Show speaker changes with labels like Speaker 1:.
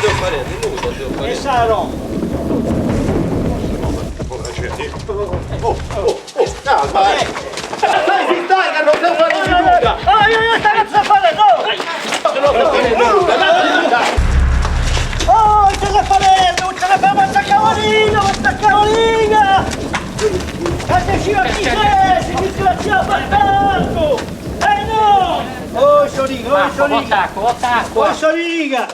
Speaker 1: devo fare di nudo, devo fare.
Speaker 2: E sarò.
Speaker 1: Calma, Dai, si taglia, non devo fare di nudo!
Speaker 2: Io sta cazzo a fare, no!
Speaker 1: Non devo fare di nudo!
Speaker 2: Oh, ce la faremo, ce la faremo, questa cavolina, questa cavolina! Fateci a chi sei, si disgrazia bastardo! No! Oh, Soriga, oh, Soriga!
Speaker 3: Attacco.
Speaker 2: Oh, Soriga!